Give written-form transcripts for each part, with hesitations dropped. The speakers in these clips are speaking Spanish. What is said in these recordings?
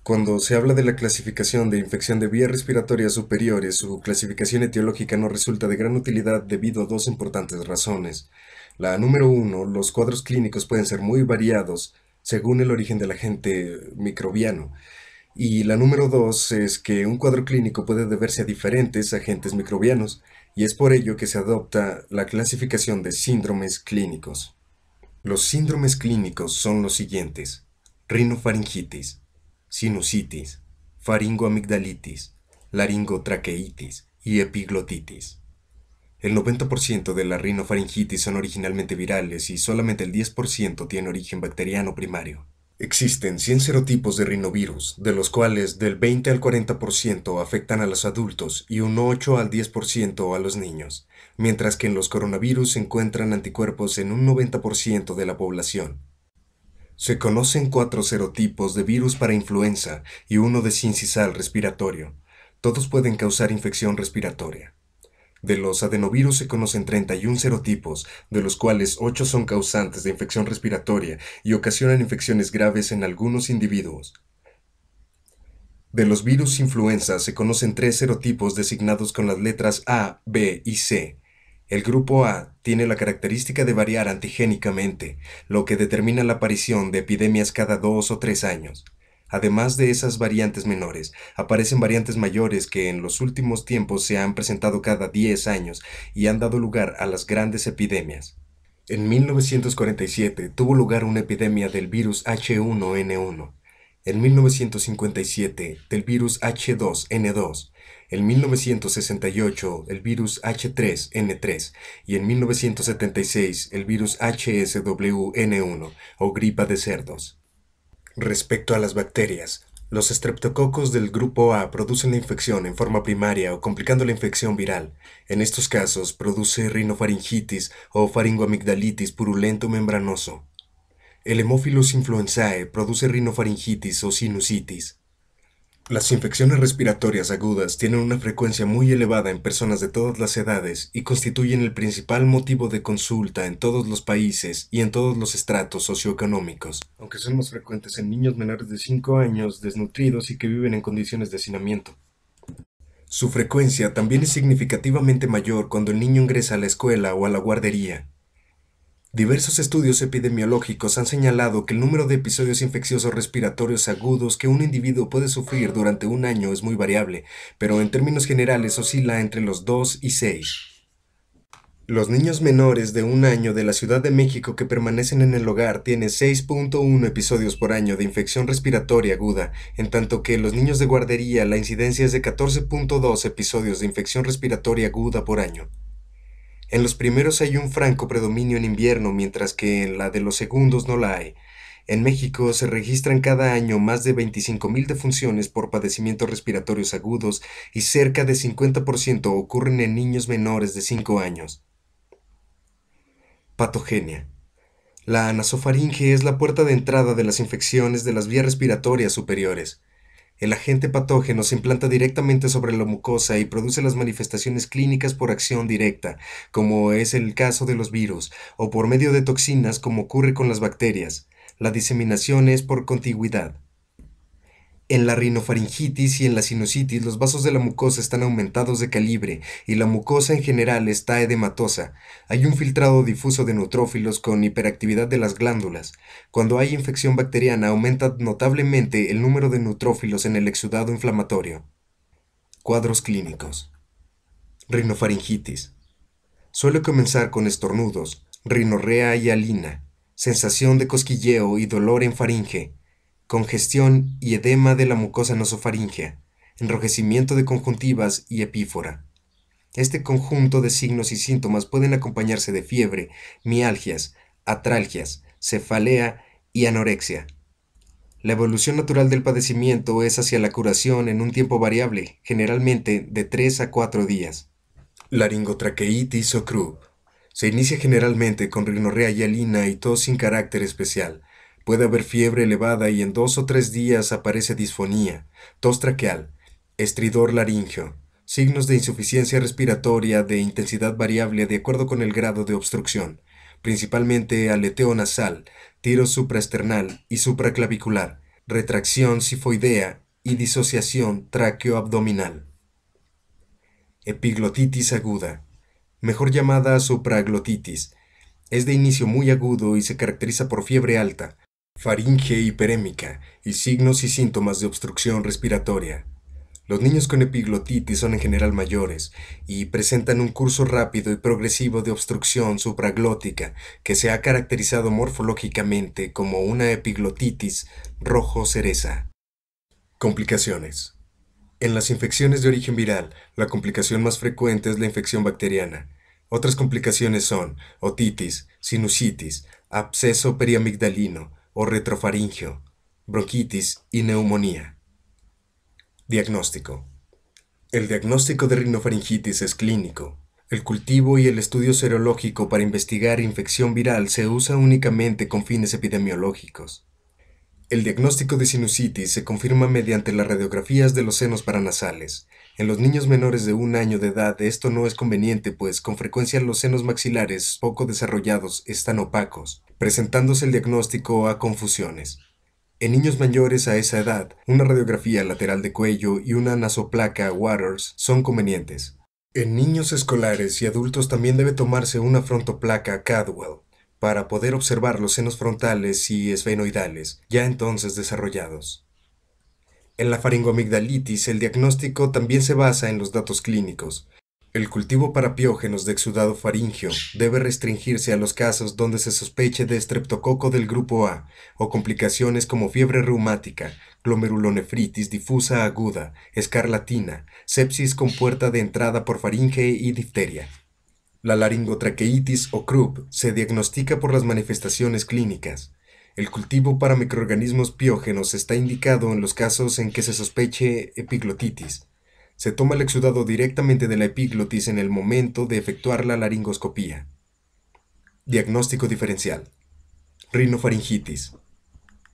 Cuando se habla de la clasificación de infección de vías respiratorias superiores, su clasificación etiológica no resulta de gran utilidad debido a dos importantes razones. La número uno, los cuadros clínicos pueden ser muy variados según el origen del agente microbiano. Y la número dos es que un cuadro clínico puede deberse a diferentes agentes microbianos, y es por ello que se adopta la clasificación de síndromes clínicos. Los síndromes clínicos son los siguientes: rinofaringitis, sinusitis, faringoamigdalitis, laringotraqueitis y epiglotitis. El 90% de la rinofaringitis son originalmente virales y solamente el 10% tiene origen bacteriano primario. Existen 100 serotipos de rinovirus, de los cuales del 20 al 40% afectan a los adultos y un 8 al 10% a los niños, mientras que en los coronavirus se encuentran anticuerpos en un 90% de la población. Se conocen 4 serotipos de virus para influenza y uno de sincicial respiratorio. Todos pueden causar infección respiratoria. De los adenovirus se conocen 31 serotipos, de los cuales 8 son causantes de infección respiratoria y ocasionan infecciones graves en algunos individuos. De los virus influenza se conocen 3 serotipos designados con las letras A, B y C. El grupo A tiene la característica de variar antigénicamente, lo que determina la aparición de epidemias cada 2 o 3 años. Además de esas variantes menores, aparecen variantes mayores que en los últimos tiempos se han presentado cada 10 años y han dado lugar a las grandes epidemias. En 1947 tuvo lugar una epidemia del virus H1N1, en 1957 del virus H2N2, en 1968 el virus H3N3 y en 1976 el virus HSWN1 o gripa de cerdos. Respecto a las bacterias, los estreptococos del grupo A producen la infección en forma primaria o complicando la infección viral. En estos casos produce rinofaringitis o faringoamigdalitis purulento membranoso. El Haemophilus influenzae produce rinofaringitis o sinusitis. Las infecciones respiratorias agudas tienen una frecuencia muy elevada en personas de todas las edades y constituyen el principal motivo de consulta en todos los países y en todos los estratos socioeconómicos, aunque son más frecuentes en niños menores de 5 años, desnutridos y que viven en condiciones de hacinamiento. Su frecuencia también es significativamente mayor cuando el niño ingresa a la escuela o a la guardería. Diversos estudios epidemiológicos han señalado que el número de episodios infecciosos respiratorios agudos que un individuo puede sufrir durante un año es muy variable, pero en términos generales oscila entre los 2 y 6. Los niños menores de un año de la Ciudad de México que permanecen en el hogar tienen 6.1 episodios por año de infección respiratoria aguda, en tanto que los niños de guardería la incidencia es de 14.2 episodios de infección respiratoria aguda por año. En los primeros hay un franco predominio en invierno, mientras que en la de los segundos no la hay. En México se registran cada año más de 25.000 defunciones por padecimientos respiratorios agudos y cerca de 50% ocurren en niños menores de 5 años. Patogenia. La nasofaringe es la puerta de entrada de las infecciones de las vías respiratorias superiores. El agente patógeno se implanta directamente sobre la mucosa y produce las manifestaciones clínicas por acción directa, como es el caso de los virus, o por medio de toxinas, como ocurre con las bacterias. La diseminación es por contigüidad. En la rinofaringitis y en la sinusitis, los vasos de la mucosa están aumentados de calibre y la mucosa en general está edematosa. Hay un filtrado difuso de neutrófilos con hiperactividad de las glándulas. Cuando hay infección bacteriana, aumenta notablemente el número de neutrófilos en el exudado inflamatorio. Cuadros clínicos. Rinofaringitis. Suele comenzar con estornudos, rinorrea y alina, sensación de cosquilleo y dolor en faringe, congestión y edema de la mucosa nasofaríngea, enrojecimiento de conjuntivas y epífora. Este conjunto de signos y síntomas pueden acompañarse de fiebre, mialgias, atralgias, cefalea y anorexia. La evolución natural del padecimiento es hacia la curación en un tiempo variable, generalmente de 3 a 4 días. Laringotraqueitis o CRUB. Se inicia generalmente con rinorrea hialina y tos sin carácter especial. Puede haber fiebre elevada y en 2 o 3 días aparece disfonía, tos traqueal, estridor laríngeo, signos de insuficiencia respiratoria de intensidad variable de acuerdo con el grado de obstrucción, principalmente aleteo nasal, tiro supraesternal y supraclavicular, retracción sifoidea y disociación tráqueo-abdominal. Epiglotitis aguda, mejor llamada supraglotitis, es de inicio muy agudo y se caracteriza por fiebre alta, faringe hiperémica y signos y síntomas de obstrucción respiratoria. Los niños con epiglotitis son en general mayores y presentan un curso rápido y progresivo de obstrucción supraglótica que se ha caracterizado morfológicamente como una epiglotitis rojo cereza. Complicaciones. En las infecciones de origen viral, la complicación más frecuente es la infección bacteriana. Otras complicaciones son otitis, sinusitis, absceso periamigdalino o retrofaringeo, bronquitis y neumonía. Diagnóstico. El diagnóstico de rinofaringitis es clínico. El cultivo y el estudio serológico para investigar infección viral se usa únicamente con fines epidemiológicos. El diagnóstico de sinusitis se confirma mediante las radiografías de los senos paranasales. En los niños menores de 1 año de edad esto no es conveniente, pues con frecuencia los senos maxilares poco desarrollados están opacos, presentándose el diagnóstico a confusiones. En niños mayores a esa edad, una radiografía lateral de cuello y una nasoplaca Waters son convenientes. En niños escolares y adultos también debe tomarse una frontoplaca Cadwell para poder observar los senos frontales y esfenoidales, ya entonces desarrollados. En la faringoamigdalitis, el diagnóstico también se basa en los datos clínicos. El cultivo para piógenos de exudado faríngeo debe restringirse a los casos donde se sospeche de estreptococo del grupo A o complicaciones como fiebre reumática, glomerulonefritis difusa aguda, escarlatina, sepsis con puerta de entrada por faringe y difteria. La laringotraqueitis o CRUP se diagnostica por las manifestaciones clínicas. El cultivo para microorganismos piógenos está indicado en los casos en que se sospeche epiglotitis. Se toma el exudado directamente de la epiglotis en el momento de efectuar la laringoscopía. Diagnóstico diferencial. Rinofaringitis.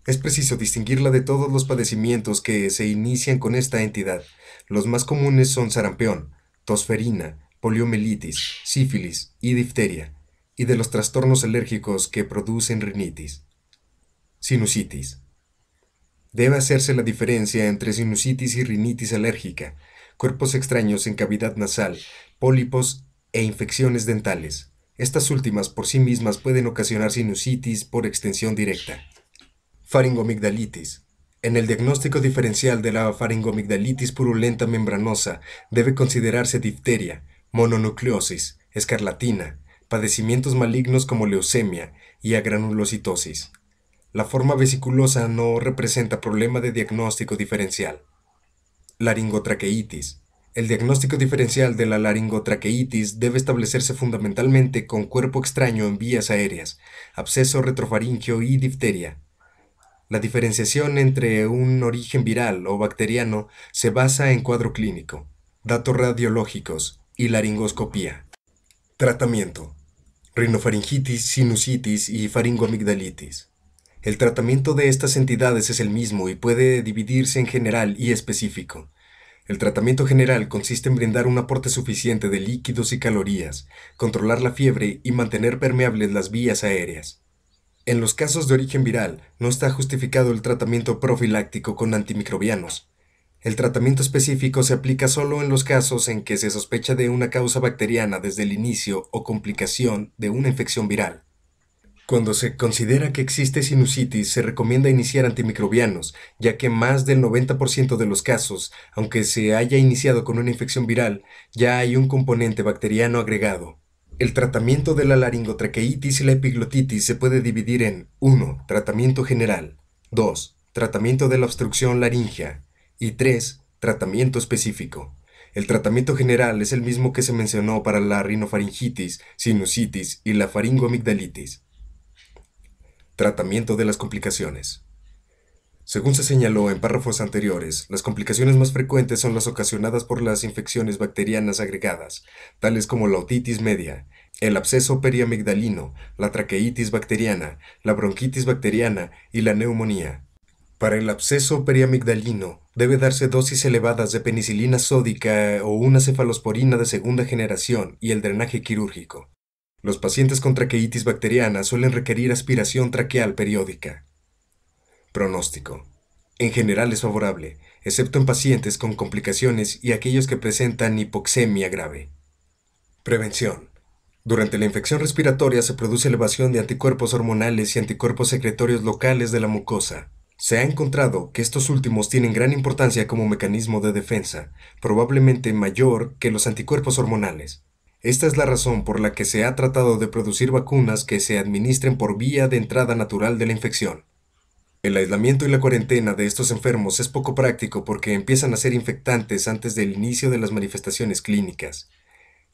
Es preciso distinguirla de todos los padecimientos que se inician con esta entidad. Los más comunes son sarampión, tosferina, poliomielitis, sífilis y difteria, y de los trastornos alérgicos que producen rinitis. Sinusitis. Debe hacerse la diferencia entre sinusitis y rinitis alérgica, cuerpos extraños en cavidad nasal, pólipos e infecciones dentales. Estas últimas por sí mismas pueden ocasionar sinusitis por extensión directa. Faringoamigdalitis. En el diagnóstico diferencial de la faringoamigdalitis purulenta membranosa debe considerarse difteria, mononucleosis, escarlatina, padecimientos malignos como leucemia y agranulocitosis. La forma vesiculosa no representa problema de diagnóstico diferencial. Laringotraqueitis. El diagnóstico diferencial de la laringotraqueitis debe establecerse fundamentalmente con cuerpo extraño en vías aéreas, absceso retrofaríngeo y difteria. La diferenciación entre un origen viral o bacteriano se basa en cuadro clínico, datos radiológicos y laringoscopía. Tratamiento. Rinofaringitis, sinusitis y faringoamigdalitis. El tratamiento de estas entidades es el mismo y puede dividirse en general y específico. El tratamiento general consiste en brindar un aporte suficiente de líquidos y calorías, controlar la fiebre y mantener permeables las vías aéreas. En los casos de origen viral, no está justificado el tratamiento profiláctico con antimicrobianos. El tratamiento específico se aplica solo en los casos en que se sospecha de una causa bacteriana desde el inicio o complicación de una infección viral. Cuando se considera que existe sinusitis, se recomienda iniciar antimicrobianos, ya que más del 90% de los casos, aunque se haya iniciado con una infección viral, ya hay un componente bacteriano agregado. El tratamiento de la laringotraqueitis y la epiglotitis se puede dividir en 1. Tratamiento general, 2. Tratamiento de la obstrucción laríngea y 3. Tratamiento específico. El tratamiento general es el mismo que se mencionó para la rinofaringitis, sinusitis y la faringoamigdalitis. Tratamiento de las complicaciones. Según se señaló en párrafos anteriores, las complicaciones más frecuentes son las ocasionadas por las infecciones bacterianas agregadas, tales como la otitis media, el absceso periamigdalino, la traqueitis bacteriana, la bronquitis bacteriana y la neumonía. Para el absceso periamigdalino, debe darse dosis elevadas de penicilina sódica o una cefalosporina de segunda generación y el drenaje quirúrgico. Los pacientes con traqueitis bacteriana suelen requerir aspiración traqueal periódica. Pronóstico. En general es favorable, excepto en pacientes con complicaciones y aquellos que presentan hipoxemia grave. Prevención. Durante la infección respiratoria se produce elevación de anticuerpos hormonales y anticuerpos secretorios locales de la mucosa. Se ha encontrado que estos últimos tienen gran importancia como mecanismo de defensa, probablemente mayor que los anticuerpos hormonales. Esta es la razón por la que se ha tratado de producir vacunas que se administren por vía de entrada natural de la infección. El aislamiento y la cuarentena de estos enfermos es poco práctico porque empiezan a ser infectantes antes del inicio de las manifestaciones clínicas.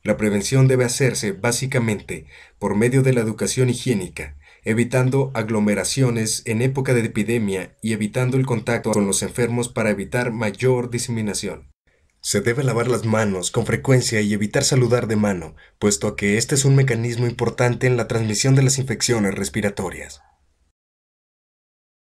La prevención debe hacerse básicamente por medio de la educación higiénica, evitando aglomeraciones en época de epidemia y evitando el contacto con los enfermos para evitar mayor diseminación. Se debe lavar las manos con frecuencia y evitar saludar de mano, puesto que este es un mecanismo importante en la transmisión de las infecciones respiratorias.